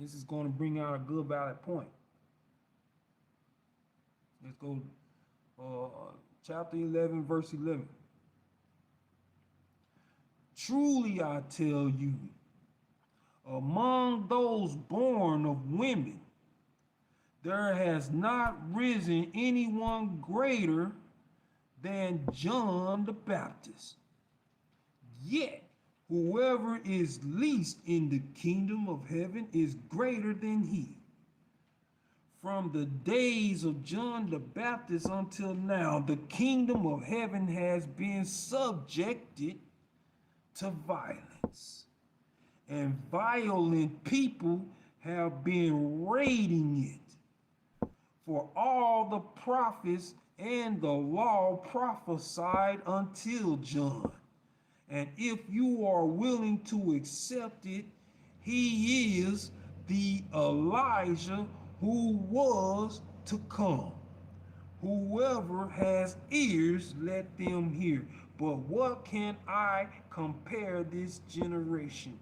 This is going to bring out a good valid point. Let's go chapter 11, verse 11. Truly I tell you, among those born of women, there has not risen anyone greater than John the Baptist. Yet, whoever is least in the kingdom of heaven is greater than he. From the days of John the Baptist until now, the kingdom of heaven has been subjected to violence, and violent people have been raiding it. For all the prophets and the law prophesied until John. And if you are willing to accept it, he is the Elijah who was to come. Whoever has ears, let them hear. But what can I compare this generation?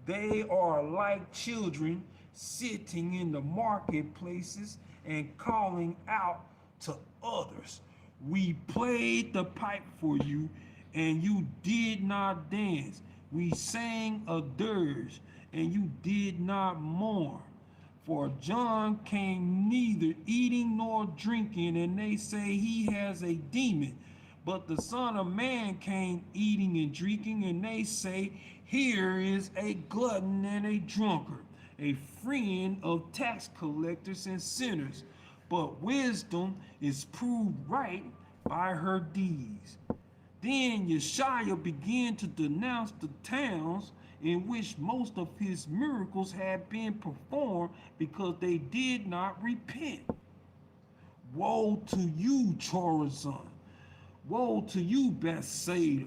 They are like children sitting in the marketplaces and calling out to others. We played the pipe for you, and you did not dance. We sang a dirge, and you did not mourn. For John came neither eating nor drinking, and they say he has a demon. But the Son of Man came eating and drinking, and they say, here is a glutton and a drunkard, a friend of tax collectors and sinners. But wisdom is proved right by her deeds. Then Yeshua began to denounce the towns in which most of his miracles had been performed because they did not repent. Woe to you, Chorazin! Woe to you, Bethsaida!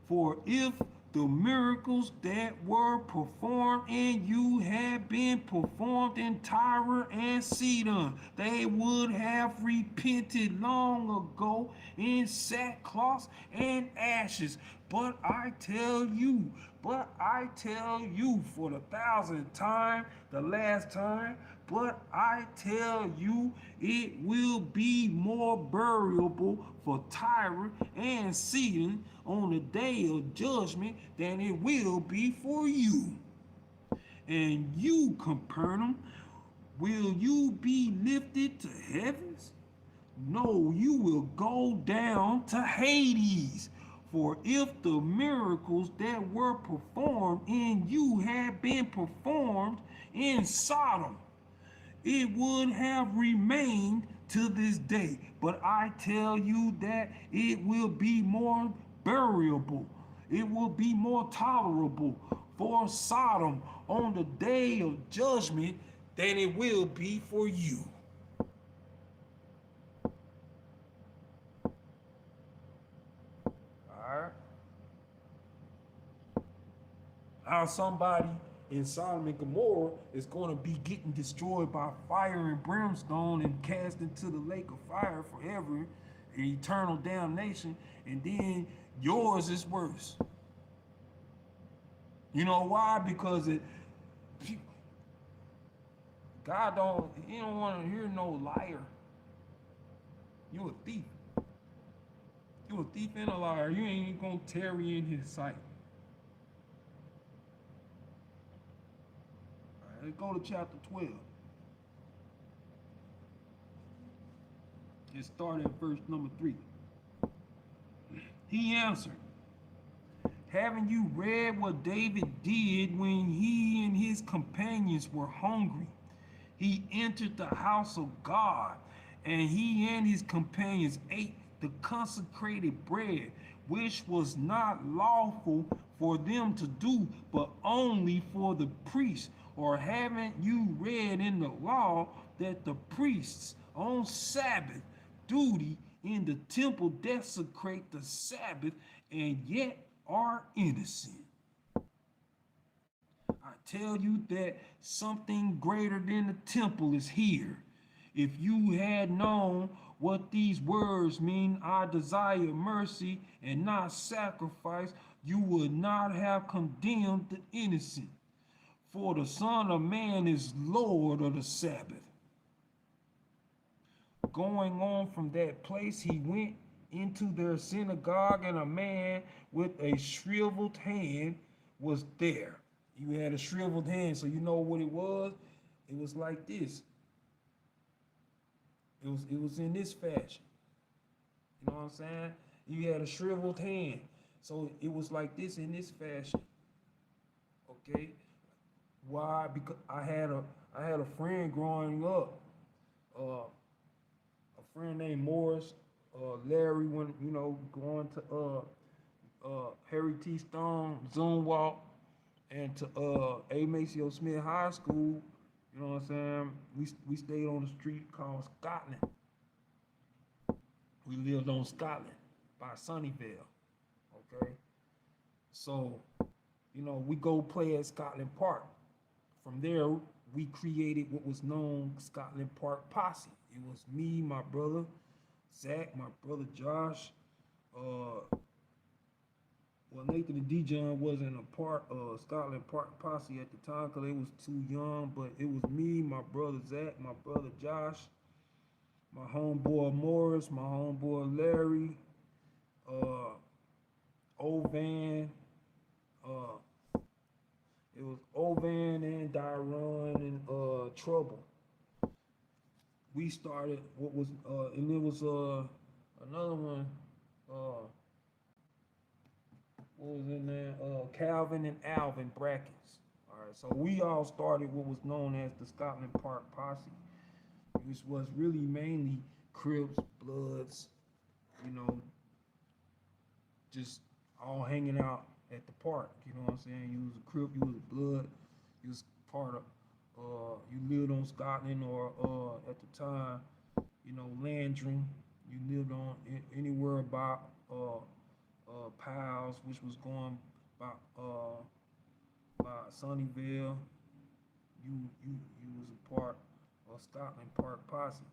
For if the miracles that were performed in you had been performed in Tyre and Sidon, they would have repented long ago in sackcloth and ashes. But I tell you, for the thousandth time, the last time, but I tell you, it will be more buriable for Tyre and Sidon on the day of judgment than it will be for you. And you, Capernaum, will you be lifted to heavens? No, you will go down to Hades. For if the miracles that were performed in you had been performed in Sodom, it would have remained to this day. But I tell you that it will be more bearable, it will be more tolerable for Sodom on the day of judgment than it will be for you. All right. How somebody in Sodom and Gomorrah is going to be getting destroyed by fire and brimstone and cast into the lake of fire forever and eternal damnation, and then yours is worse. You know why? Because God he don't want to hear no liar. You a thief. You a thief and a liar. You ain't gonna tarry in his sight. All right, let's go to chapter 12. It started at verse number 3. He answered, haven't you read what David did when he and his companions were hungry? He entered the house of God, and he and his companions ate the consecrated bread, which was not lawful for them to do, but only for the priests. Or haven't you read in the law that the priests on Sabbath duty in the temple desecrate the Sabbath and yet are innocent? I tell you that something greater than the temple is here. If you had known what these words mean, I desire mercy and not sacrifice, you would not have condemned the innocent. For the Son of Man is Lord of the Sabbath. Going on from that place, he went into their synagogue, and a man with a shriveled hand was there. You had a shriveled hand, so you know what it was? It was like this. It was in this fashion. You know what I'm saying? You had a shriveled hand. So it was like this in this fashion. Okay? Why? Because I had a friend growing up. A friend named Morris, Larry, when going to Harry T. Stone, Zoom Walk, and to A. Maceo Smith High School. You know what I'm saying? We stayed on the street called Scotland. We lived on Scotland by Sunnyvale. Okay? So, we go play at Scotland Park. From there, we created what was known Scotland Park Posse. It was me, my brother Zach, my brother Josh. Well, Nathan and Dijon wasn't a part of Scotland Park Posse at the time because they was too young, but it was me, my brother Zach, my brother Josh, my homeboy Morris, my homeboy Larry, Ovan, it was Ovan and Dyron and Trouble. We started what was and it was another one, what was in there? Calvin and Alvin Brackets. All right, so we all started what was known as the Scotland Park Posse, which was really mainly Crips, Bloods, just all hanging out at the park. You know what I'm saying? You was a Crip, you was a Blood, you was part of, you lived on Scotland or at the time, Landrum. You lived on anywhere about Pals, which was going by Sunnyvale. You was a part of Scotland Park Posse.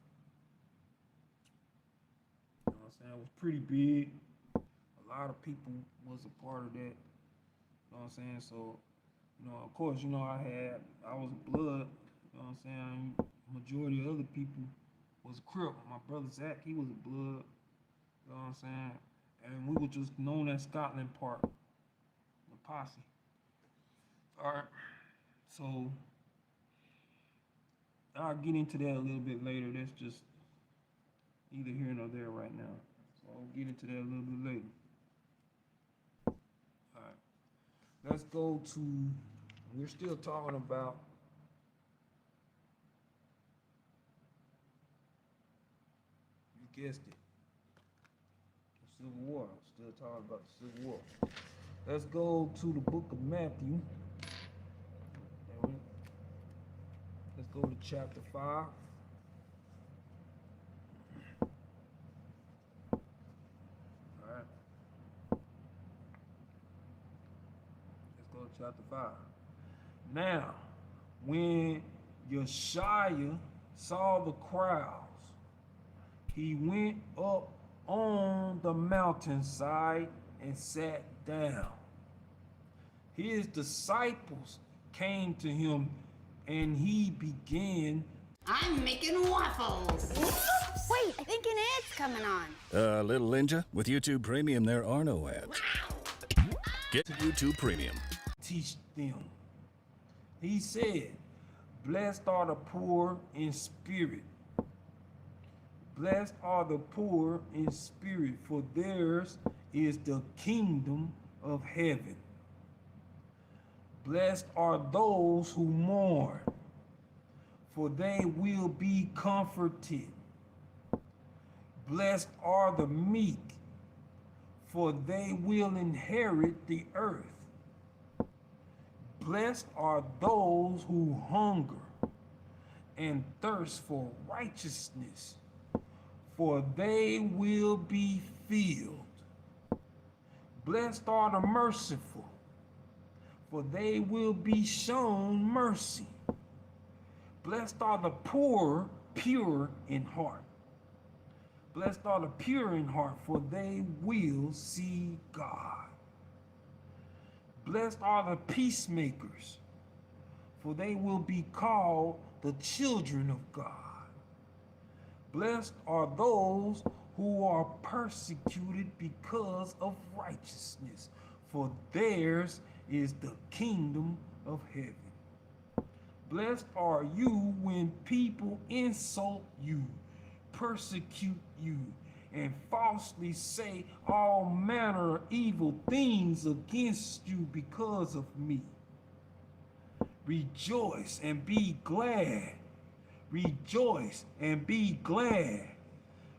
You know what I'm saying? It was pretty big. A lot of people was a part of that. You know what I'm saying? So, of course, I was a Blood. You know what I'm saying? Majority of other people was a Crip. My brother Zach, he was a Blood. You know what I'm saying? And we were just known as Scotland Park, the posse. All right. So I'll get into that a little bit later. That's just neither here nor there right now. So I'll get into that a little bit later. All right. Let's go to, we're still talking about you guessed it. Civil War. Still talking about the Civil War. Let's go to the book of Matthew. Let's go to chapter 5. All right. Let's go to chapter 5. Now, when Yeshua saw the crowds, he went up on the mountainside and sat down. His disciples came to him, and he began. I'm making waffles. Wait, I think an ad's coming on. Little Ninja, with YouTube Premium, there are no ads. Get to YouTube Premium. Teach them. He said, "Blessed are the poor in spirit. Blessed are the poor in spirit, for theirs is the kingdom of heaven. Blessed are those who mourn, for they will be comforted. Blessed are the meek, for they will inherit the earth. Blessed are those who hunger and thirst for righteousness, for they will be filled. Blessed are the merciful, for they will be shown mercy. Blessed are the poor, pure in heart. Blessed are the pure in heart, for they will see God. Blessed are the peacemakers, for they will be called the children of God. Blessed are those who are persecuted because of righteousness, for theirs is the kingdom of heaven. Blessed are you when people insult you, persecute you, and falsely say all manner of evil things against you because of me. Rejoice and be glad. Rejoice and be glad.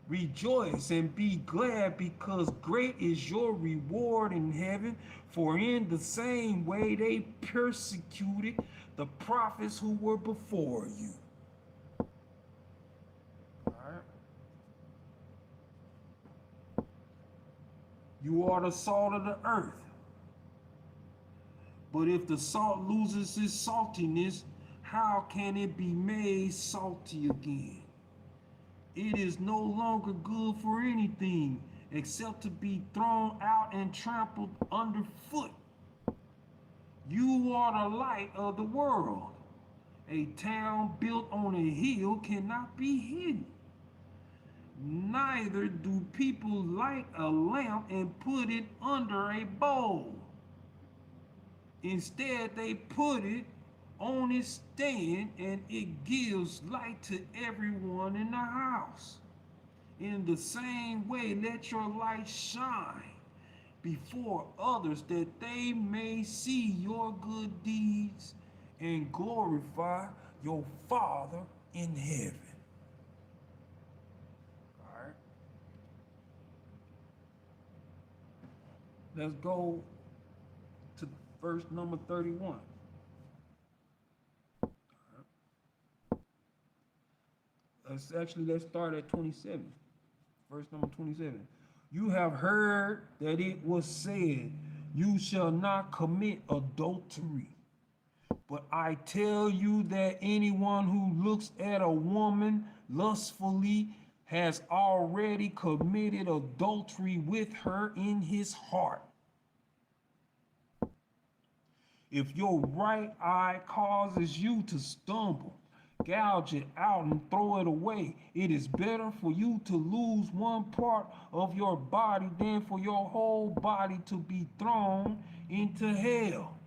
Rejoice and be glad, because great is your reward in heaven, for in the same way they persecuted the prophets who were before you. All right. You are the salt of the earth. But if the salt loses its saltiness, how can it be made salty again? It is no longer good for anything except to be thrown out and trampled underfoot. You are the light of the world. A town built on a hill cannot be hidden. Neither do people light a lamp and put it under a bowl. Instead, they put it on its stand, and it gives light to everyone in the house. In the same way, let your light shine before others, that they may see your good deeds and glorify your Father in heaven. All right. Let's go to verse number 31. Let's start at 27. Verse number 27. You have heard that it was said, you shall not commit adultery. But I tell you that anyone who looks at a woman lustfully has already committed adultery with her in his heart. If your right eye causes you to stumble, gouge it out and throw it away. It is better for you to lose one part of your body than for your whole body to be thrown into hell.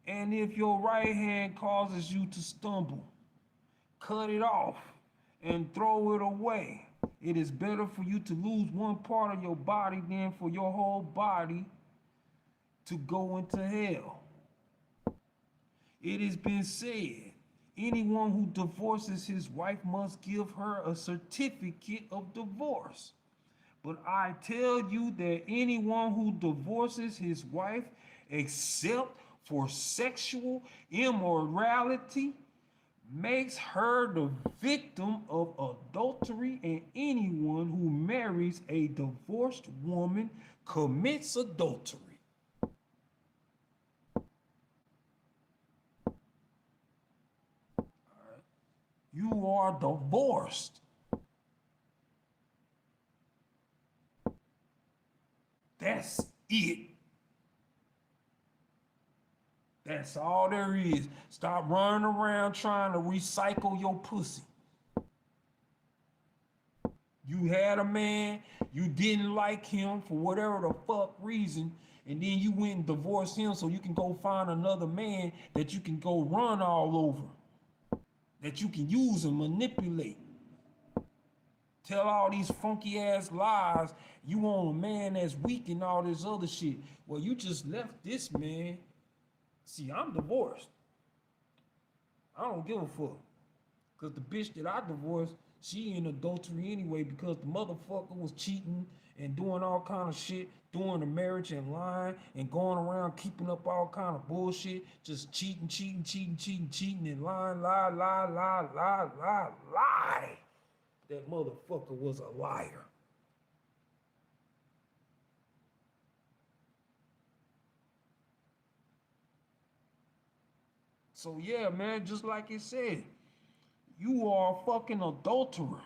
And if your right hand causes you to stumble, cut it off and throw it away. It is better for you to lose one part of your body than for your whole body to go into hell. It has been said, anyone who divorces his wife must give her a certificate of divorce. But I tell you that anyone who divorces his wife except for sexual immorality makes her the victim of adultery, and anyone who marries a divorced woman commits adultery. You are divorced. That's it. That's all there is. Stop running around trying to recycle your pussy. You had a man, you didn't like him for whatever the fuck reason, and then you went and divorced him so you can go find another man that you can go run all over, that you can use and manipulate. Tell all these funky ass lies. You want a man that's weak and all this other shit. Well, you just left this man. See, I'm divorced. I don't give a fuck. Because the bitch that I divorced, she in adultery anyway, because the motherfucker was cheating and doing all kind of shit during the marriage and lying and going around keeping up all kind of bullshit, just cheating and lying, lie. That motherfucker was a liar. So yeah, man, just like it said, you are a fucking adulterer.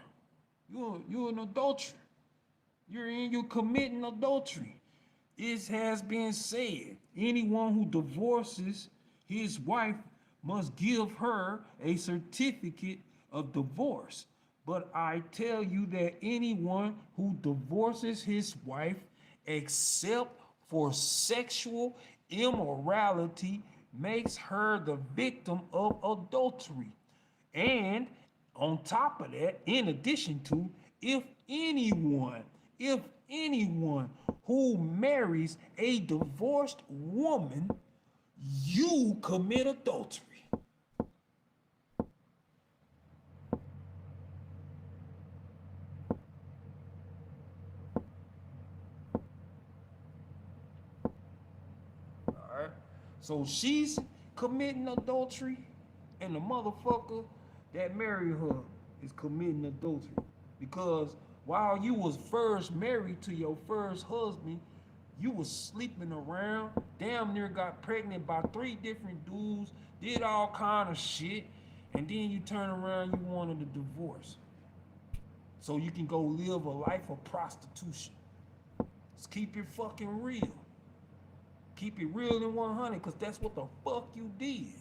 You're an adulterer. You're committing adultery. It has been said, anyone who divorces his wife must give her a certificate of divorce. But I tell you that anyone who divorces his wife except for sexual immorality makes her the victim of adultery. And on top of that, in addition to, if anyone who marries a divorced woman, you commit adultery. All right. So she's committing adultery, and the motherfucker that married her is committing adultery. Because while you was first married to your first husband, you was sleeping around, damn near got pregnant by 3 different dudes, did all kind of shit, and then you turn around, you wanted a divorce. So you can go live a life of prostitution. Let's keep it fucking real. Keep it real and 100, because that's what the fuck you did.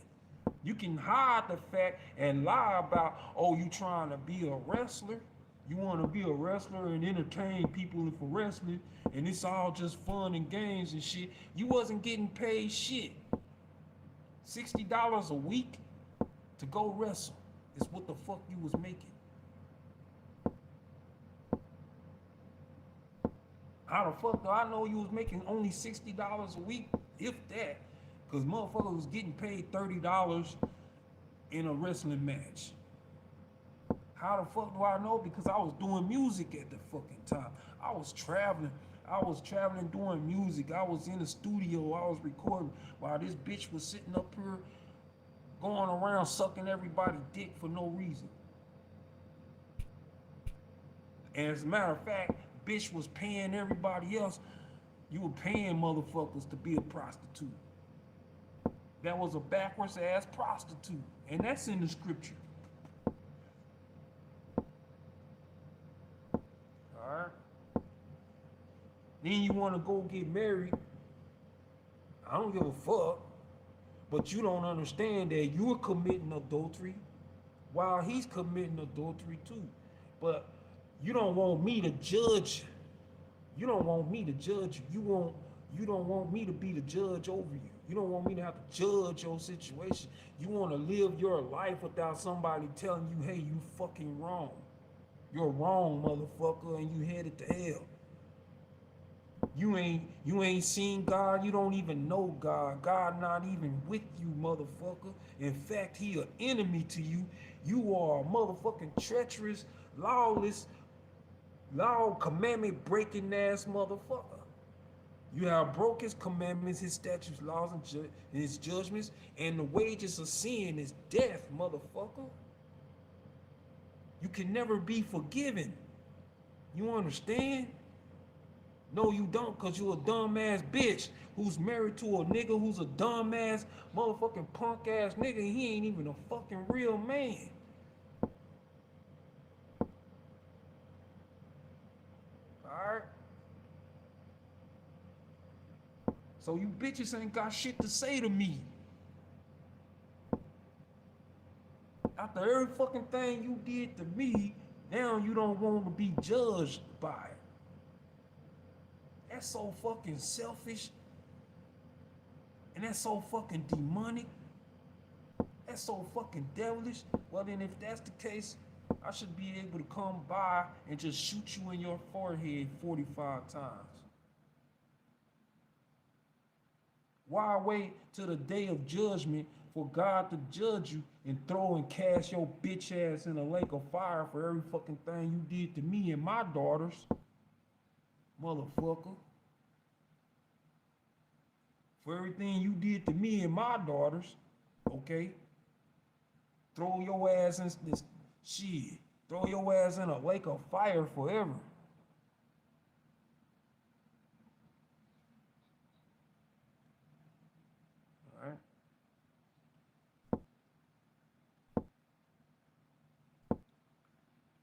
You can hide the fact and lie about, oh, you trying to be a wrestler. You want to be a wrestler and entertain people for wrestling, and it's all just fun and games and shit. You wasn't getting paid shit. $60 a week to go wrestle is what the fuck you was making. How the fuck do I know you was making only $60 a week, if that? Because motherfucker was getting paid $30 in a wrestling match. How the fuck do I know? Because I was doing music at the fucking time. I was traveling doing music. I was in the studio. I was recording while this bitch was sitting up here going around sucking everybody's dick for no reason. And as a matter of fact, bitch was paying everybody else. You were paying motherfuckers to be a prostitute. That was a backwards ass prostitute. And that's in the scripture. Alright? Then you want to go get married. I don't give a fuck. But you don't understand that you're committing adultery while he's committing adultery too. But you don't want me to judge. You don't want me to judge you. You don't want me to be the judge over you. You don't want me to have to judge your situation. You want to live your life without somebody telling you, hey, you fucking wrong. You're wrong, motherfucker, and you headed to hell. You ain't seen God. You don't even know God. God not even with you, motherfucker. In fact, he an enemy to you. You are a motherfucking treacherous, lawless, law commandment breaking ass motherfucker. You have broke his commandments, his statutes, laws, and his judgments, and the wages of sin is death, motherfucker. You can never be forgiven. You understand? No, you don't, because you're a dumbass bitch who's married to a nigga who's a dumbass motherfucking punk ass nigga. He ain't even a fucking real man. Alright? So you bitches ain't got shit to say to me. After every fucking thing you did to me, now you don't want to be judged by it. That's so fucking selfish. And that's so fucking demonic. That's so fucking devilish. Well then, if that's the case, I should be able to come by and just shoot you in your forehead 45 times. Why wait till the day of judgment for God to judge you and throw and cast your bitch ass in a lake of fire for every fucking thing you did to me and my daughters? Motherfucker. For everything you did to me and my daughters, okay? Throw your ass in this shit. Throw your ass in a lake of fire forever.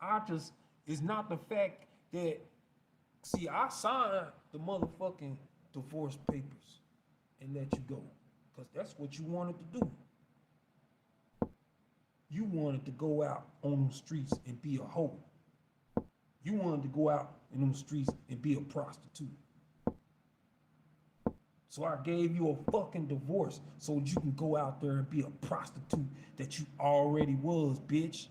Alright? It's not the fact that, see, I signed the motherfucking divorce papers and let you go. because that's what you wanted to do. You wanted to go out on the streets and be a hoe. You wanted to go out in them streets and be a prostitute. So I gave you a fucking divorce so you can go out there and be a prostitute that you already was, bitch.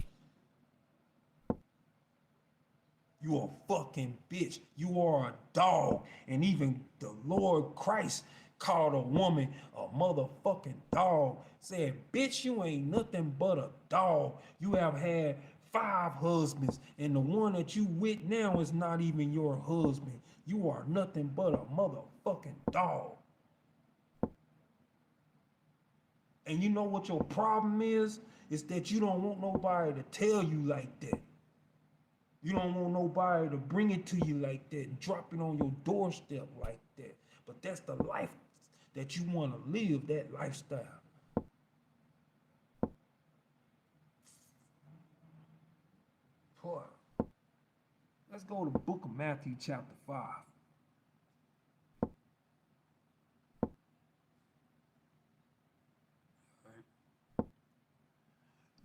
You a fucking bitch. You are a dog. And even the Lord Christ called a woman a motherfucking dog. Said, bitch, you ain't nothing but a dog. You have had 5 husbands, and the one that you with now is not even your husband. You are nothing but a motherfucking dog. And you know what your problem is? Is that you don't want nobody to tell you like that. You don't want nobody to bring it to you like that and drop it on your doorstep like that. But that's the life that you want to live, that lifestyle. Boy, let's go to the book of Matthew chapter 5.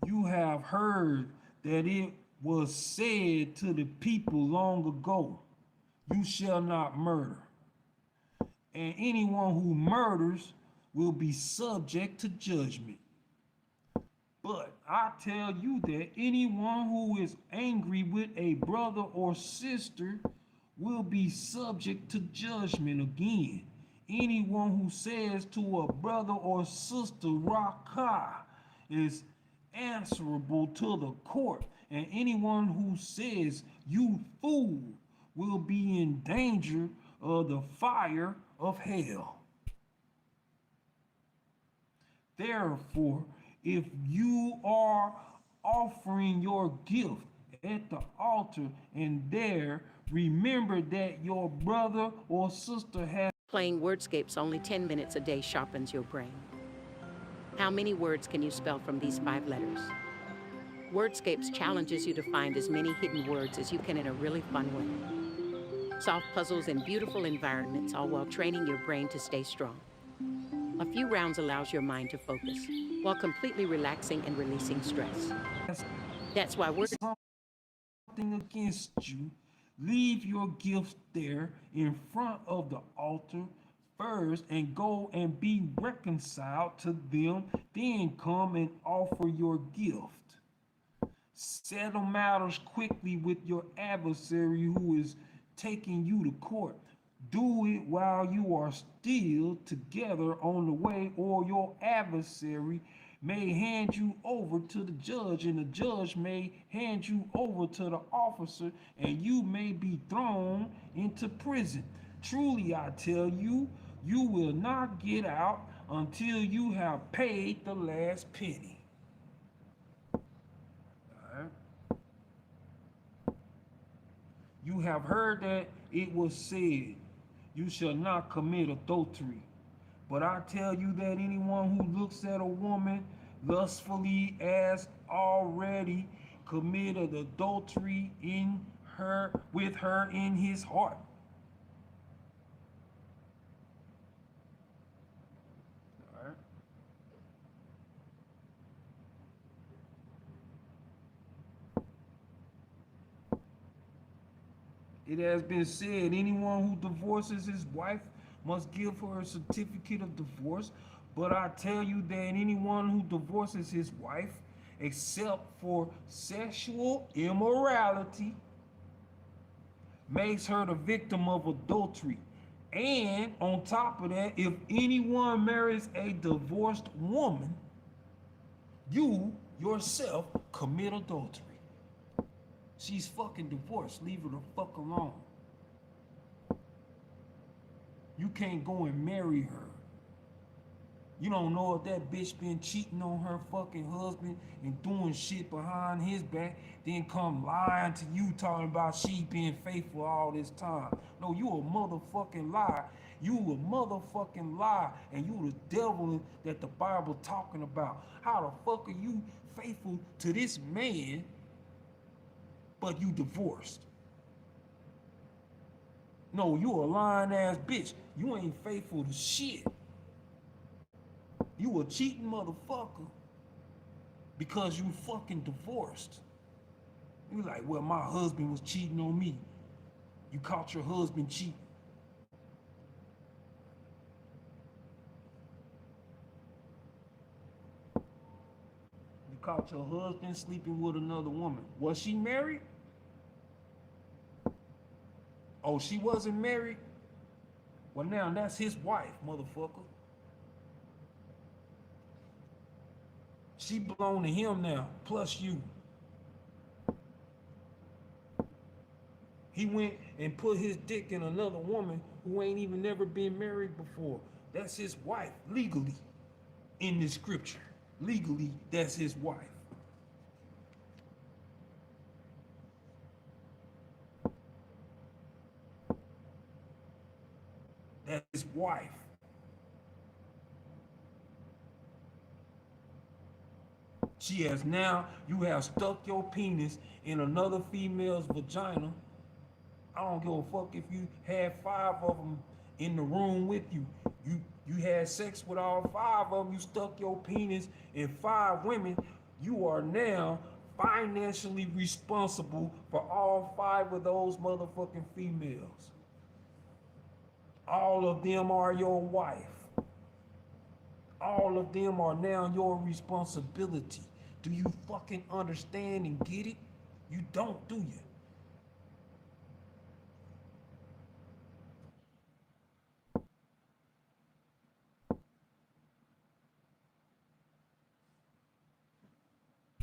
You have heard that it was said to the people long ago, you shall not murder. And anyone who murders will be subject to judgment. But I tell you that anyone who is angry with a brother or sister will be subject to judgment again. Anyone who says to a brother or sister, Raka, is answerable to the court. And anyone who says, you fool, will be in danger of the fire of hell. Therefore, if you are offering your gift at the altar and there remember that your brother or sister has... Playing Wordscapes only 10 minutes a day sharpens your brain. How many words can you spell from these 5 letters? Wordscapes challenges you to find as many hidden words as you can in a really fun way. Solve puzzles in beautiful environments, all while training your brain to stay strong. A few rounds allows your mind to focus, while completely relaxing and releasing stress. That's why something against you, leave your gifts there in front of the altar first and go and be reconciled to them, then come and offer your gift. Settle matters quickly with your adversary who is taking you to court. Do it while you are still together on the way, or your adversary may hand you over to the judge, and the judge may hand you over to the officer, and you may be thrown into prison. Truly, I tell you, you will not get out until you have paid the last penny. You have heard that it was said, you shall not commit adultery. But I tell you that anyone who looks at a woman lustfully has already committed adultery with her in his heart. All right. It has been said, anyone who divorces his wife must give her a certificate of divorce. But I tell you that anyone who divorces his wife, except for sexual immorality, makes her the victim of adultery. And on top of that, if anyone marries a divorced woman, you yourself commit adultery. She's fucking divorced. Leave her the fuck alone. You can't go and marry her. You don't know if that bitch been cheating on her fucking husband and doing shit behind his back, then come lying to you talking about she being faithful all this time. No, you a motherfucking lie. You a motherfucking lie, and you the devil that the Bible talking about. How the fuck are you faithful to this man, but you divorced? No, you a lying ass bitch. You ain't faithful to shit. You a cheating motherfucker because you fucking divorced. You like, well, my husband was cheating on me. You caught your husband cheating. You caught your husband sleeping with another woman. Was she married? Oh, she wasn't married? Well, now that's his wife, motherfucker. She belong to him now, plus you. He went and put his dick in another woman who ain't even never been married before. That's his wife, legally, in the scripture. Legally, that's his wife. That's his wife. She has now, you have stuck your penis in another female's vagina. I don't give a fuck if you had 5 of them in the room with you. You had sex with all 5 of them. You stuck your penis in 5 women. You are now financially responsible for all 5 of those motherfucking females. All of them are your wife. All of them are now your responsibility. Do you fucking understand and get it? You don't, do you?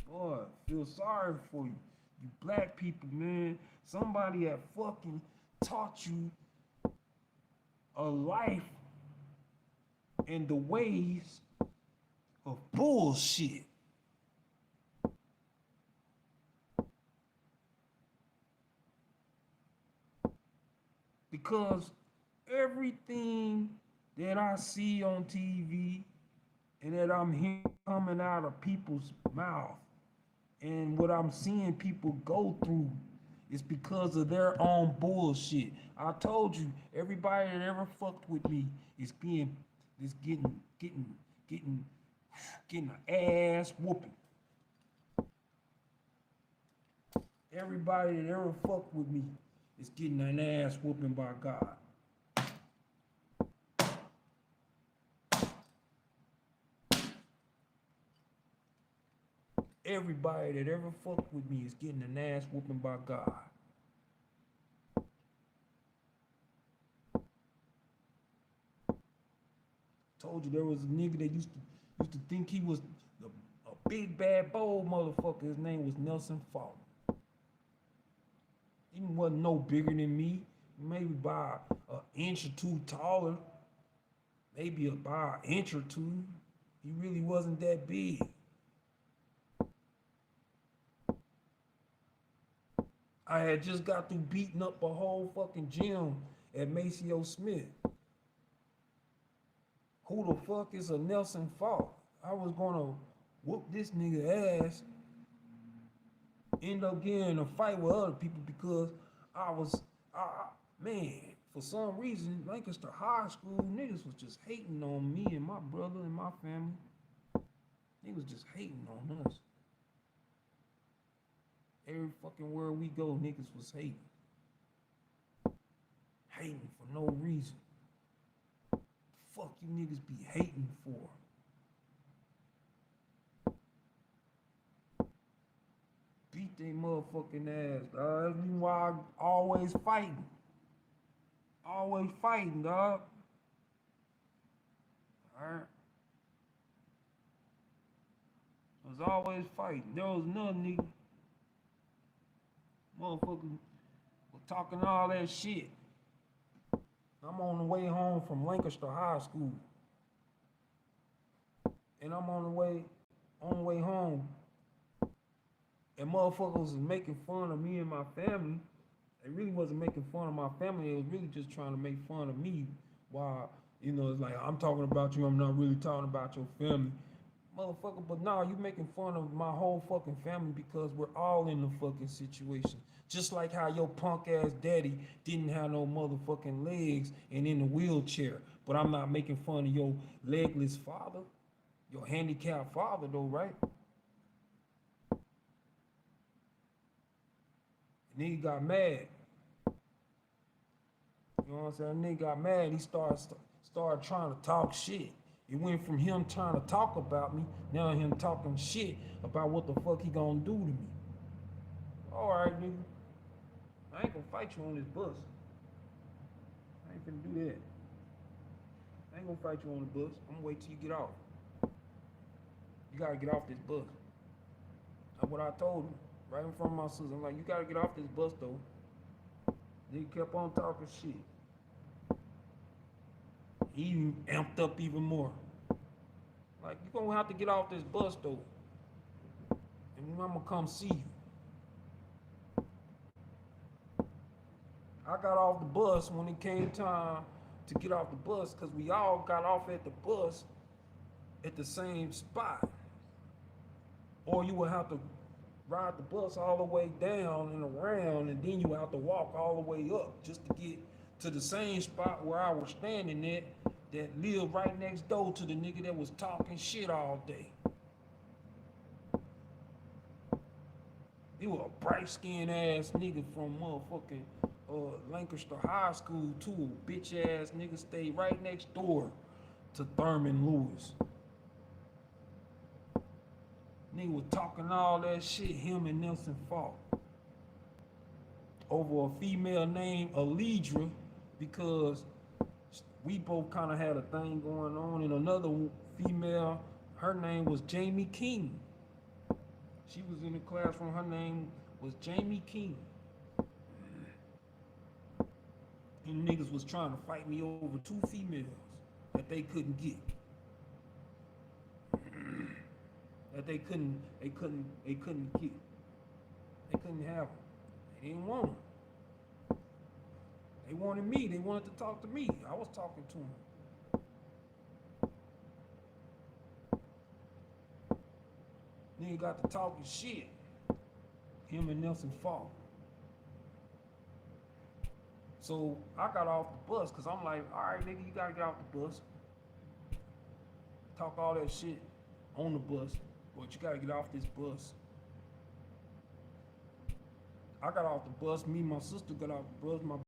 Boy, I feel sorry for you. You black people, man. Somebody that fucking taught you a life and the ways of bullshit. Because everything that I see on TV and that I'm hearing coming out of people's mouth and what I'm seeing people go through is because of their own bullshit. I told you, everybody that ever fucked with me is getting an ass whooping. Everybody that ever fucked with me is getting an ass whooping by God. Everybody that ever fucked with me is getting an ass whooping by God. Told you there was a nigga that used to think he was a big bad bold motherfucker. His name was Nelson Falk. He wasn't no bigger than me. Maybe by an inch or 2 taller. Maybe by an inch or 2. He really wasn't that big. I had just got through beating up a whole fucking gym at Maceo Smith. Who the fuck is a Nelson Falk? I was gonna whoop this nigga ass, end up getting in a fight with other people because man, for some reason, Lancaster High School niggas was just hating on me and my brother and my family. They was just hating on us. Every fucking where we go, niggas was hating. Hating for no reason. Fuck you niggas be hating for? Beat they motherfucking ass, dog. That's why I always fighting. Always fighting, dog. Alright? I was always fighting. There was another nigga. Motherfucker was talking all that shit. I'm on the way home from Lancaster High School. And I'm on the way home. And motherfuckers was making fun of me and my family. They really wasn't making fun of my family. They was really just trying to make fun of me. While, you know, it's like, I'm talking about you, I'm not really talking about your family. Motherfucker, but nah, you making fun of my whole fucking family because we're all in the fucking situation. Just like how your punk ass daddy didn't have no motherfucking legs and in a wheelchair. But I'm not making fun of your legless father. Your handicapped father though, right? And then he got mad. You know what I'm saying? Nigga got mad. He started trying to talk shit. It went from him trying to talk about me, now him talking shit about what the fuck he gonna do to me. All right, nigga. I ain't gonna fight you on this bus. I ain't finna do that. I ain't gonna fight you on the bus. I'm gonna wait till you get off. You gotta get off this bus. That's what I told him. Right in front of my sister. I'm like, you gotta get off this bus though. Nigga kept on talking shit. He amped up even more. Like, you gonna have to get off this bus though. And I'm gonna come see you. I got off the bus when it came time to get off the bus, because we all got off at the bus at the same spot. Or you would have to ride the bus all the way down and around, and then you would have to walk all the way up just to get to the same spot where I was standing at, that lived right next door to the nigga that was talking shit all day. He was a bright-skinned ass nigga from motherfucking Lancaster High School too. Bitch ass nigga stayed right next door to Thurman Lewis. Nigga was talking all that shit, him and Nelson Falk, over a female named Alidra, because we both kind of had a thing going on, and another female, her name was Jamie King. She was in the classroom, her name was Jamie King. And niggas was trying to fight me over two females that they couldn't get. That they couldn't get. They couldn't have them. They didn't want them. They wanted me. They wanted to talk to me. I was talking to them. Nigga got to talking shit. Him and Nelson Falk. So I got off the bus because I'm like, all right, nigga, you gotta get off the bus. Talk all that shit on the bus, but you gotta get off this bus. I got off the bus. Me and my sister got off the bus. My